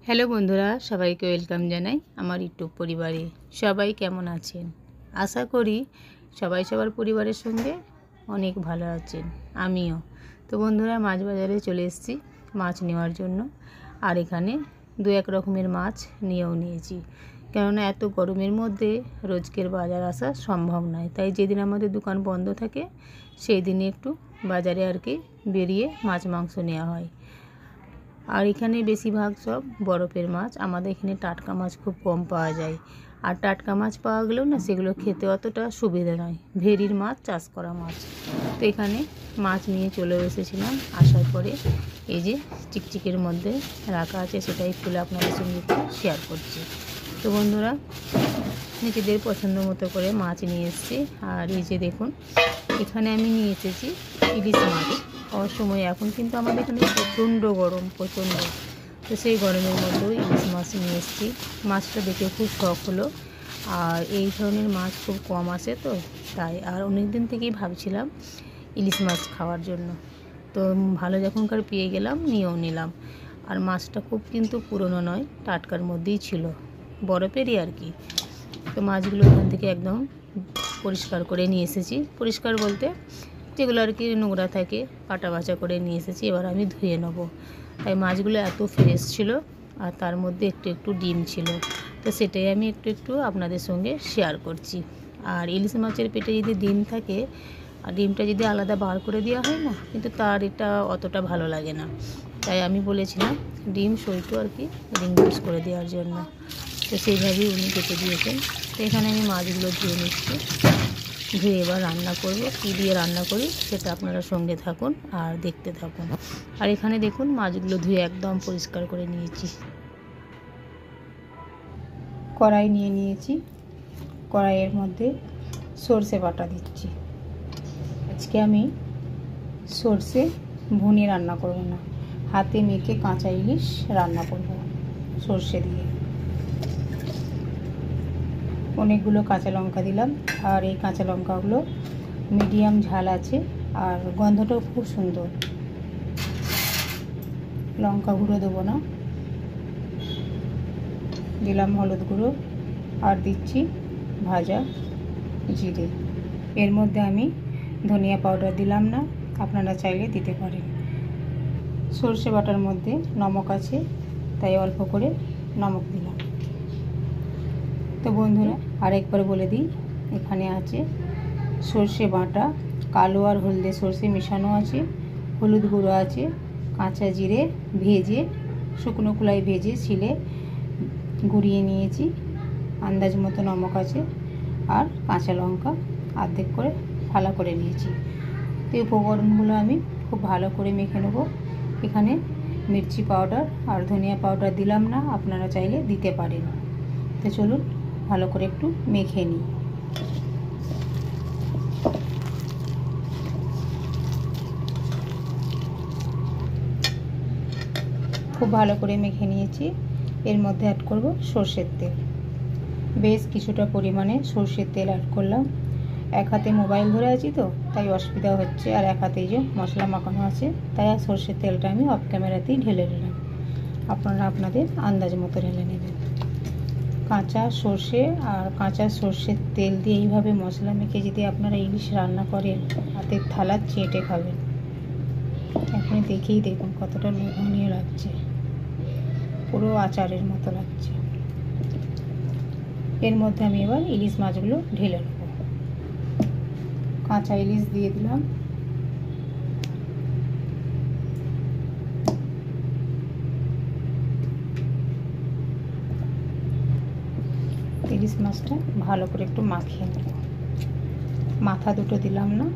Hello বন্ধুরা, সবাইকে welcome জানাই আমার ইউটিউব পরিবারে। সবাই কেমন আছেন? আশা করি সবাই সবার পরিবারের সঙ্গে অনেক ভালো আছেন, আমিও। তো বন্ধুরা, মাছ বাজারে চলে এসেছি মাছ নেওয়ার জন্য। আর এখানে দু এক রকমের মাছ নিয়েও নিয়েছি, কেননা এত গরমের মধ্যে রোজকের বাজার আসা সম্ভব নয়। তাই যেদিন আমাদের দোকান বন্ধ থাকে সেই দিনে একটু বাজারে আর কি বেরিয়ে মাছ মাংস নেওয়া হয়। আর এখানে বেশিরভাগ সব বরফের মাছ, আমাদের এখানে টাটকা মাছ খুব কম পাওয়া যায়। আর টাটকা মাছ পাওয়া গেলেও না, সেগুলো খেতে অতটা সুবিধা নয়, ভেরির মাছ, চাষ করা মাছ। তো এখানে মাছ নিয়ে চলে এসেছিলাম। আসার পরে এই যে চিকচিকের মধ্যে রাখা আছে, সেটাই খুলে আপনাদের সঙ্গে একটু শেয়ার করছি। তো বন্ধুরা, নিজেদের পছন্দ মতো করে মাছ নিয়ে এসেছি। আর এই যে দেখুন, এখানে আমি নিয়ে এসেছি ইলিশ মাছ। অসময় এখন কিন্তু আমাদের এখানে প্রচণ্ড গরম, প্রচণ্ড। তো সেই গরমের মধ্যেও ইলিশ মাছ নিয়ে এসেছি। মাছটা দেখে খুব শখ হলো। আর এই ধরনের মাছ খুব কম আসে, তো তাই। আর অনেক দিন থেকেই ভাবছিলাম ইলিশ মাছ খাওয়ার জন্য। তো ভালো যখনকার পেয়ে গেলাম, নিয়েও নিলাম। আর মাছটা খুব কিন্তু পুরনো নয়, টাটকার মধ্যেই ছিল, বরফেরই আর কি। তো মাছগুলো ওখান থেকে একদম পরিষ্কার করে নিয়ে এসেছি। পরিষ্কার বলতে যেগুলো আর কি নোংরা থাকে কাটা বাছা করে নিয়ে এসেছি। এবার আমি ধুয়ে নেব। তাই মাছগুলো এত ফ্রেশ ছিল, আর তার মধ্যে একটু একটু ডিম ছিল। তো সেটাই আমি একটু একটু আপনাদের সঙ্গে শেয়ার করছি। আর ইলিশ মাছের পেটে যদি ডিম থাকে, আর ডিমটা যদি আলাদা বার করে দেওয়া হয় না, কিন্তু তার এটা অতটা ভালো লাগে না। তাই আমি বলেছিলাম ডিম সইতো আর কি রিং পিস করে দেওয়ার জন্য। তো সেইভাবেই উনি কেটে দিয়েছেন। তো এখানে আমি মাছগুলো ধুয়ে নিচ্ছি। ধুয়ে এবার রান্না করব। কী দিয়ে রান্না করি সেটা আপনারা সঙ্গে থাকুন আর দেখতে থাকুন। আর এখানে দেখুন, মাছগুলো ধুয়ে একদম পরিষ্কার করে নিয়েছি। কড়াই নিয়ে নিয়েছি, কড়াইয়ের মধ্যে সর্ষে বাটা দিচ্ছি। আজকে আমি সর্ষে ভুনে রান্না করব না, হাতে মেখে কাঁচা ইলিশ রান্না করব সর্ষে দিয়ে। অনেকগুলো কাঁচা লঙ্কা দিলাম। আর এই কাঁচা লঙ্কাগুলো মিডিয়াম ঝাল আছে, আর গন্ধটাও খুব সুন্দর। লঙ্কা গুঁড়ো দেবো না, দিলাম হলুদ গুঁড়ো, আর দিচ্ছি ভাজা জিরে। এর মধ্যে আমি ধনিয়া পাউডার দিলাম না, আপনারা চাইলে দিতে পারেন। সর্ষে বাটার মধ্যে নমক আছে, তাই অল্প করে নমক দিলাম। তো বন্ধুরা, আরেকবার বলে দিই, এখানে আছে সর্ষে বাটা, কালো আর হলদে সর্ষে মেশানো আছে, হলুদ গুঁড়ো আছে, কাঁচা জিরে ভেজে শুকনো খোলায় ভেজে ছিলে গুঁড়িয়ে নিয়েছি, আন্দাজ মতো নমক আছে, আর কাঁচা লঙ্কা অর্ধেক করে ফালা করে নিয়েছি। তো এই উপকরণগুলো আমি খুব ভালো করে মেখে নেব। এখানে মির্চি পাউডার আর ধনিয়া পাউডার দিলাম না, আপনারা চাইলে দিতে পারেন। তো চলুন ভালো করে একটু মেখে নিই। খুব ভালো করে মেখে নিয়েছি। এর মধ্যে অ্যাড করব সর্ষের তেল। বেশ কিছুটা পরিমাণে সর্ষের তেল অ্যাড করলাম। এক হাতে মোবাইল ধরে আছি, তো তাই অসুবিধা হচ্ছে। আর এক হাতে যে মশলা মাখানো আছে, তাই আর সর্ষের তেলটা আমি অফ ক্যামেরাতেই ঢেলে নিলাম। আপনারা আপনাদের আন্দাজ মতো ঢেলে নেবেন। কাঁচা সর্ষে আর কাঁচা সর্ষের তেল দিয়ে এইভাবে মশলা মেখে যদি আপনারা ইলিশ রান্না করেন, হাতের থালা চেটে খাবেন। এখন দেখেই দেখুন কতটা লোভনীয় লাগছে, পুরো আচারের মতো লাগছে। এর মধ্যে আমি এবার ইলিশ মাছগুলো ঢেলে নেব। কাঁচা ইলিশ দিয়ে দিলাম। ইলিশ মাছটা ভালো করে একটু মাখিয়ে নেব। মাথা দুটো দিলাম না,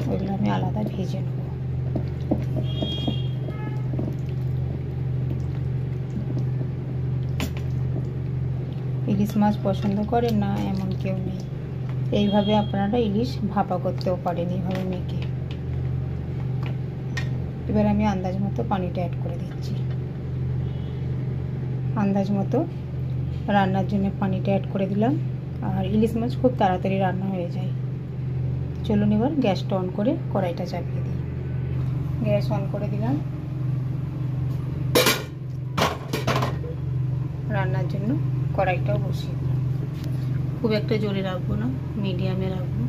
ওইগুলো আমি আলাদা ভেজে নেব। ইলিশ মাছ পছন্দ করেন না এমন কেউ নেই। এইভাবে আপনারা ইলিশ ভাপা করতেও পারেন, এইভাবে মেখে। এবার আমি আন্দাজ মতো পানিটা অ্যাড করে দিচ্ছি। আন্দাজ মতো রান্নার জন্য পানিটা অ্যাড করে দিলাম। আর ইলিশ মাছ খুব তাড়াতাড়ি রান্না হয়ে যায়। চলুন এবার গ্যাসটা অন করে কড়াইটা চাপিয়ে দিই। গ্যাস অন করে দিলাম। রান্নার জন্য কড়াইটাও বসিয়ে দিলাম। খুব একটা জোরে রাখবো না, মিডিয়ামে রাখবো।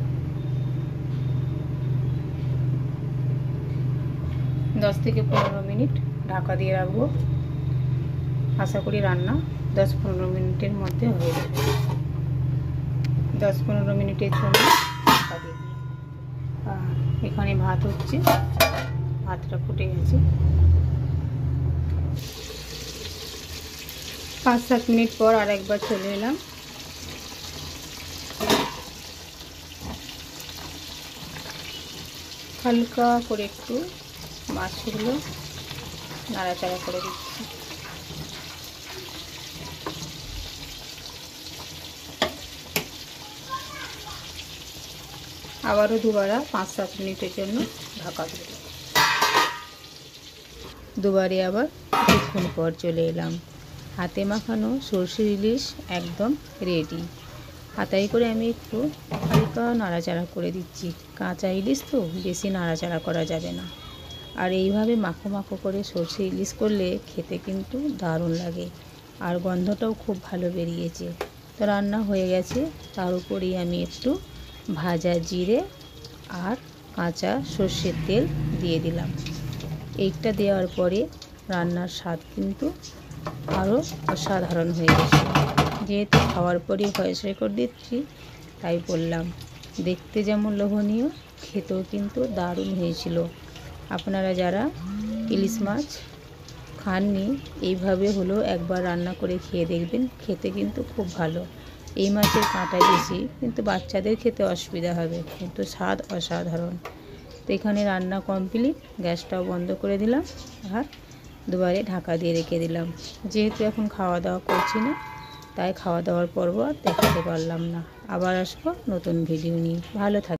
10 থেকে 15 মিনিট ঢাকা দিয়ে রাখবো। আশা করি রান্না 10-15 মিনিটের মধ্যে হয়ে যাবে। 10-15 মিনিটের জন্য ঢাকা দিয়ে দিলাম। এখানে ভাত হচ্ছে, ভাতটা ফুটে গেছে। 5-7 মিনিট পর আর একবার চলে এলাম। হালকা করে একটু মাছগুলো নাড়াচাড়া করে দিচ্ছি। আবারও দুবারা 5-7 মিনিটের জন্য ঢাকা দিয়ে দিলাম। দুবারে আবার কিছুক্ষণ পর চলে এলাম। হাতে মাখানো সরষের ইলিশ একদম রেডি। হাতায় করে আমি একটু হালকা নাড়াচাড়া করে দিচ্ছি। কাঁচা ইলিশ তো বেশি নাড়াচাড়া করা যাবে না। আর এইভাবে মাখো মাখো করে সরষে ইলিশ করলে খেতে কিন্তু দারুণ লাগে, আর গন্ধটাও খুব ভালো বেরিয়েছে। তো রান্না হয়ে গেছে। তার উপরেই আমি একটু ভাজা জিরে আর কাঁচা সর্ষের তেল দিয়ে দিলাম। এইটা দেওয়ার পরে রান্নার স্বাদ কিন্তু আরও অসাধারণ হয়ে গেছে। যেহেতু খাওয়ার পরই ভয়েস রেকর্ড দিচ্ছি তাই বললাম। দেখতে যেমন লোভনীয়, খেতেও কিন্তু দারুণ হয়েছিল। আপনারা যারা ইলিশ মাছ খাননি, এইভাবে হলেও একবার রান্না করে খেয়ে দেখবেন, খেতে কিন্তু খুব ভালো। এই মাছের কাঁটা বেশি, কিন্তু বাচ্চাদের খেতে অসুবিধা হবে, কিন্তু স্বাদ অসাধারণ। তো এখানে রান্না কমপ্লিট, গ্যাসটাও বন্ধ করে দিলাম আর দুবারে ঢাকা দিয়ে রেখে দিলাম। যেহেতু এখন খাওয়া দাওয়া করছি না, তাই খাওয়া দাওয়ার পর্ব আর দেখাতে পারলাম না। আবার আসবো নতুন ভিডিও নিয়ে। ভালো থাকবেন।